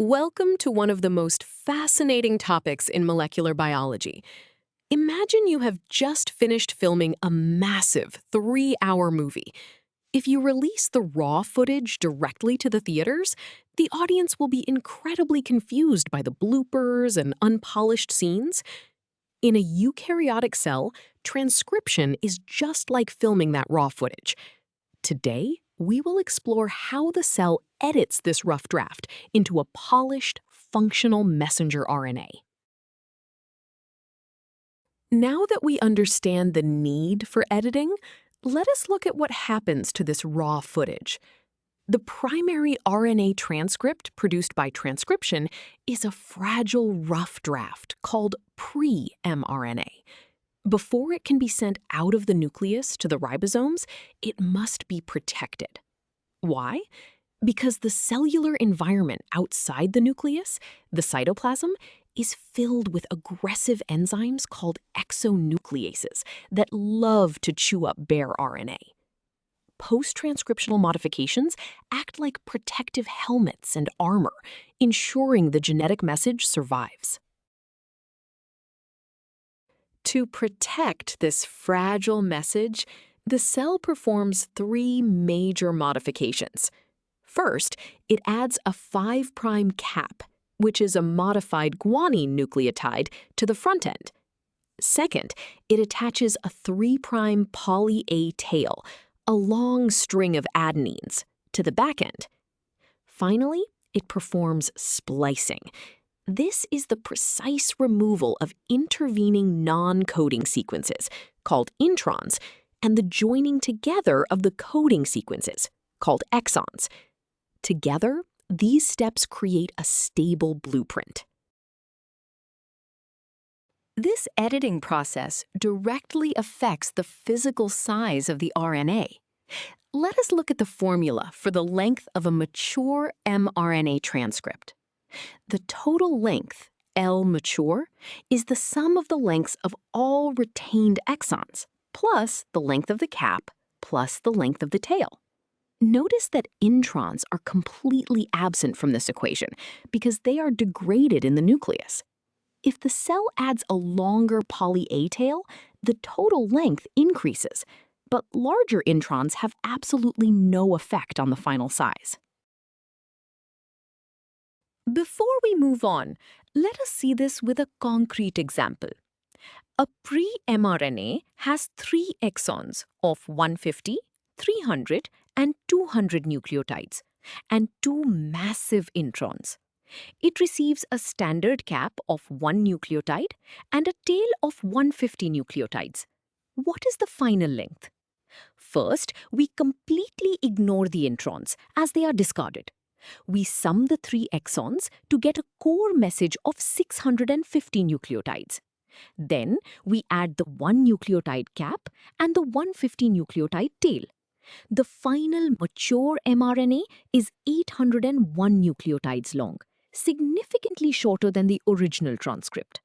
Welcome to one of the most fascinating topics in molecular biology. Imagine you have just finished filming a massive 3-hour movie. If you release the raw footage directly to the theaters, the audience will be incredibly confused by the bloopers and unpolished scenes. In a eukaryotic cell, transcription is just like filming that raw footage. Today, we will explore how the cell edits this rough draft into a polished, functional messenger RNA. Now that we understand the need for editing, let us look at what happens to this raw footage. The primary RNA transcript produced by transcription is a fragile rough draft called pre-mRNA. Before it can be sent out of the nucleus to the ribosomes, it must be protected. Why? Because the cellular environment outside the nucleus, the cytoplasm, is filled with aggressive enzymes called exonucleases that love to chew up bare RNA. Post-transcriptional modifications act like protective helmets and armor, ensuring the genetic message survives. To protect this fragile message, the cell performs 3 major modifications. First, it adds a 5' cap, which is a modified guanine nucleotide, to the front end. Second, it attaches a 3' poly A tail, a long string of adenines, to the back end. Finally, it performs splicing. This is the precise removal of intervening non-coding sequences, called introns, and the joining together of the coding sequences, called exons. Together, these steps create a stable blueprint. This editing process directly affects the physical size of the RNA. Let us look at the formula for the length of a mature mRNA transcript. The total length, L mature, is the sum of the lengths of all retained exons, plus the length of the cap, plus the length of the tail. Notice that introns are completely absent from this equation because they are degraded in the nucleus. If the cell adds a longer poly A tail, the total length increases, but larger introns have absolutely no effect on the final size. Before we move on, let us see this with a concrete example. A pre-mRNA has 3 exons of 150, 300, and 200 nucleotides, and 2 massive introns. It receives a standard cap of 1 nucleotide and a tail of 150 nucleotides. What is the final length? First, we completely ignore the introns as they are discarded. We sum the 3 exons to get a core message of 650 nucleotides. Then, we add the 1 nucleotide cap and the 150 nucleotide tail. The final mature mRNA is 801 nucleotides long, significantly shorter than the original transcript.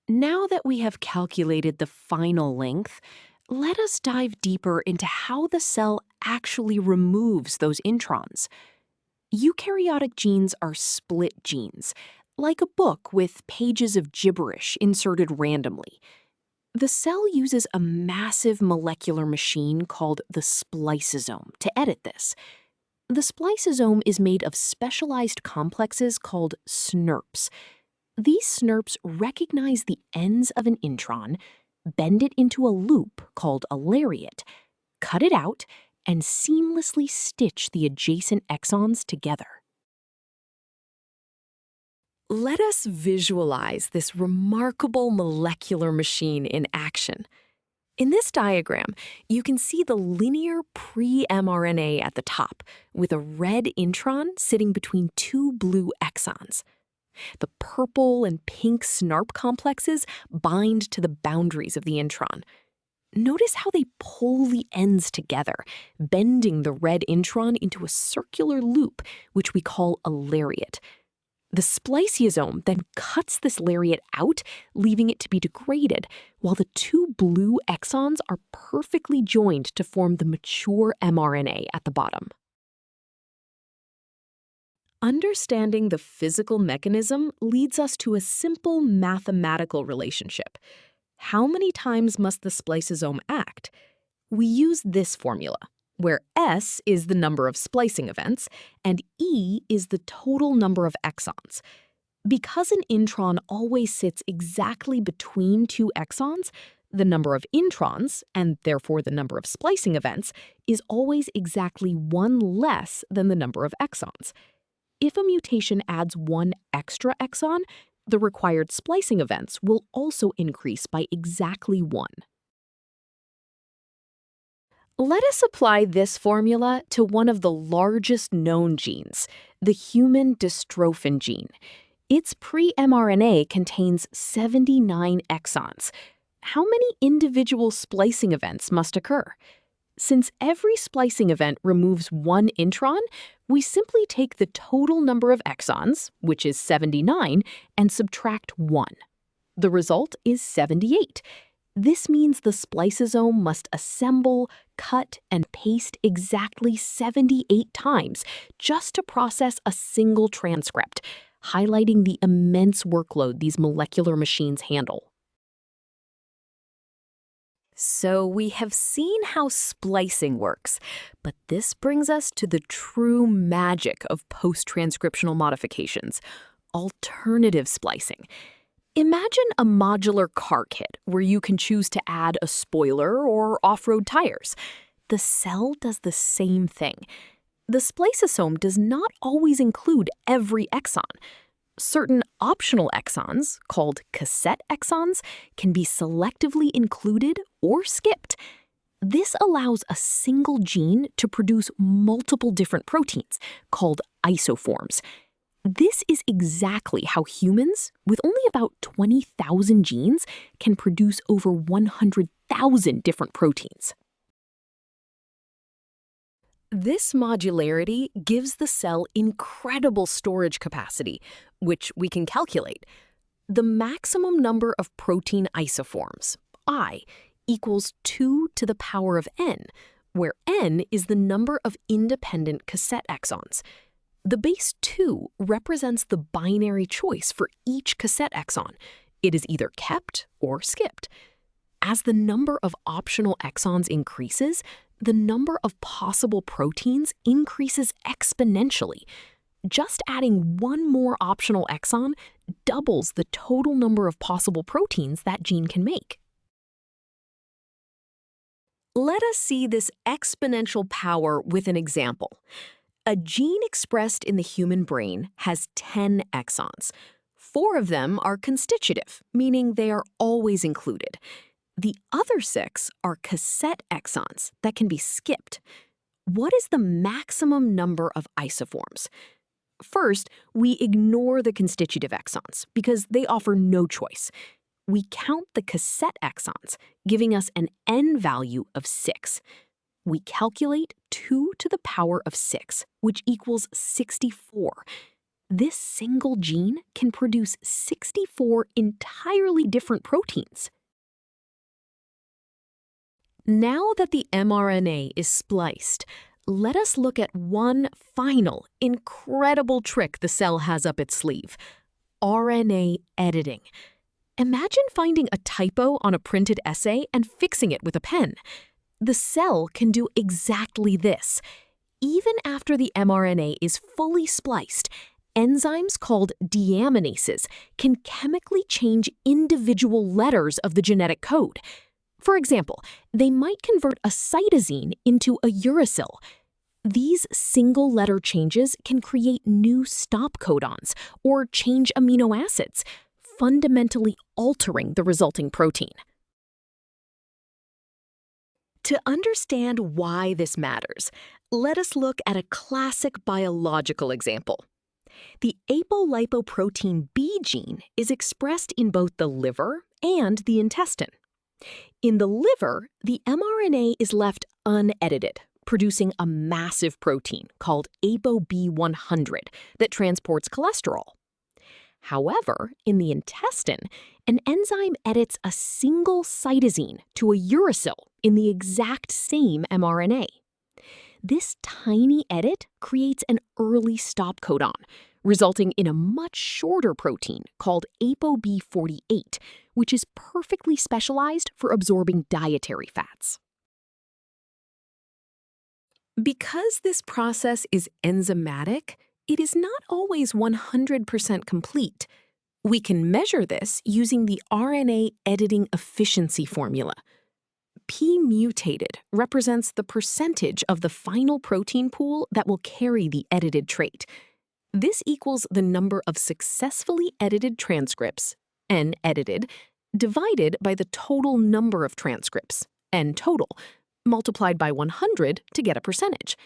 Now that we have calculated the final length, let us dive deeper into how the cell actually removes those introns. Eukaryotic genes are split genes, like a book with pages of gibberish inserted randomly. The cell uses a massive molecular machine called the spliceosome to edit this. The spliceosome is made of specialized complexes called SNRPs. These SNRPs recognize the ends of an intron, bend it into a loop called a lariat, cut it out, and seamlessly stitch the adjacent exons together. Let us visualize this remarkable molecular machine in action. In this diagram, you can see the linear pre-mRNA at the top, with a red intron sitting between 2 blue exons. The purple and pink SNRP complexes bind to the boundaries of the intron. Notice how they pull the ends together, bending the red intron into a circular loop, which we call a lariat. The spliceosome then cuts this lariat out, leaving it to be degraded, while the 2 blue exons are perfectly joined to form the mature mRNA at the bottom. Understanding the physical mechanism leads us to a simple mathematical relationship. How many times must the spliceosome act? We use this formula, where S is the number of splicing events and E is the total number of exons. Because an intron always sits exactly between two exons, the number of introns, and therefore the number of splicing events, is always exactly one less than the number of exons. If a mutation adds one extra exon, the required splicing events will also increase by exactly one. Let us apply this formula to one of the largest known genes, the human dystrophin gene. Its pre-mRNA contains 79 exons. How many individual splicing events must occur? Since every splicing event removes one intron, we simply take the total number of exons, which is 79, and subtract 1. The result is 78. This means the spliceosome must assemble, cut, and paste exactly 78 times just to process a single transcript, highlighting the immense workload these molecular machines handle. So we have seen how splicing works, but this brings us to the true magic of post-transcriptional modifications, alternative splicing. Imagine a modular car kit where you can choose to add a spoiler or off-road tires. The cell does the same thing. The spliceosome does not always include every exon. Certain optional exons, called cassette exons, can be selectively included or skipped. This allows a single gene to produce multiple different proteins, called isoforms. This is exactly how humans, with only about 20,000 genes, can produce over 100,000 different proteins. This modularity gives the cell incredible storage capacity, which we can calculate. The maximum number of protein isoforms, I, equals 2 to the power of n, where n is the number of independent cassette exons. The base 2 represents the binary choice for each cassette exon. It is either kept or skipped. As the number of optional exons increases, the number of possible proteins increases exponentially. Just adding one more optional exon doubles the total number of possible proteins that gene can make. Let us see this exponential power with an example. A gene expressed in the human brain has 10 exons. 4 of them are constitutive, meaning they are always included. The other 6 are cassette exons that can be skipped. What is the maximum number of isoforms? First, we ignore the constitutive exons because they offer no choice. We count the cassette exons, giving us an n value of 6. We calculate 2 to the power of 6, which equals 64. This single gene can produce 64 entirely different proteins. Now that the mRNA is spliced, let us look at one final, incredible trick the cell has up its sleeve: RNA editing. Imagine finding a typo on a printed essay and fixing it with a pen. The cell can do exactly this. Even after the mRNA is fully spliced, enzymes called deaminases can chemically change individual letters of the genetic code. For example, they might convert a cytosine into a uracil. These single-letter changes can create new stop codons or change amino acids, fundamentally altering the resulting protein. To understand why this matters, let us look at a classic biological example. The apolipoprotein B gene is expressed in both the liver and the intestine. In the liver, the mRNA is left unedited, producing a massive protein called ApoB100 that transports cholesterol. However, in the intestine, an enzyme edits a single cytosine to a uracil in the exact same mRNA. this tiny edit creates an early stop codon, resulting in a much shorter protein called ApoB48, which is perfectly specialized for absorbing dietary fats. Because this process is enzymatic, it is not always 100% complete. We can measure this using the RNA editing efficiency formula. P mutated represents the percentage of the final protein pool that will carry the edited trait. This equals the number of successfully edited transcripts, N edited, divided by the total number of transcripts, N total, multiplied by 100 to get a percentage.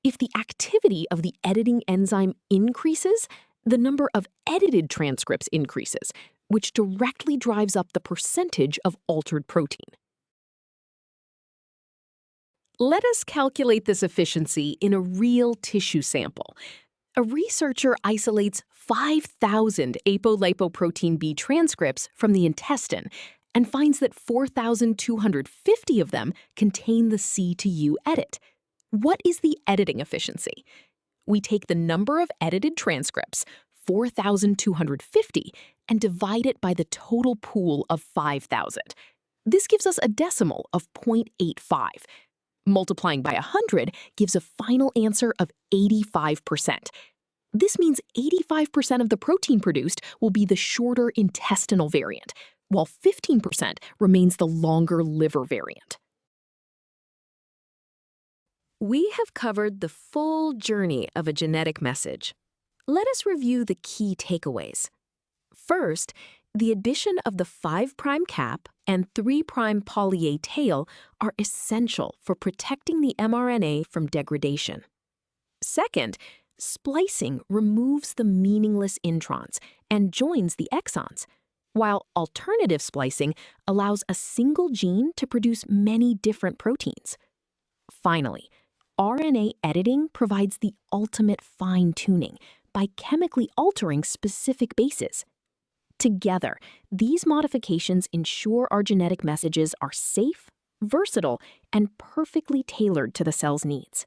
If the activity of the editing enzyme increases, the number of edited transcripts increases, which directly drives up the percentage of altered protein. Let us calculate this efficiency in a real tissue sample. A researcher isolates 5,000 apolipoprotein B transcripts from the intestine and finds that 4,250 of them contain the C to U edit. What is the editing efficiency? We take the number of edited transcripts, 4,250, and divide it by the total pool of 5,000. This gives us a decimal of 0.85. Multiplying by 100 gives a final answer of 85%. This means 85% of the protein produced will be the shorter intestinal variant, while 15% remains the longer liver variant. We have covered the full journey of a genetic message. Let us review the key takeaways. First, the addition of the 5' cap and 3' poly A tail are essential for protecting the mRNA from degradation. Second, splicing removes the meaningless introns and joins the exons, while alternative splicing allows a single gene to produce many different proteins. Finally, RNA editing provides the ultimate fine-tuning by chemically altering specific bases. Together, these modifications ensure our genetic messages are safe, versatile, and perfectly tailored to the cell's needs.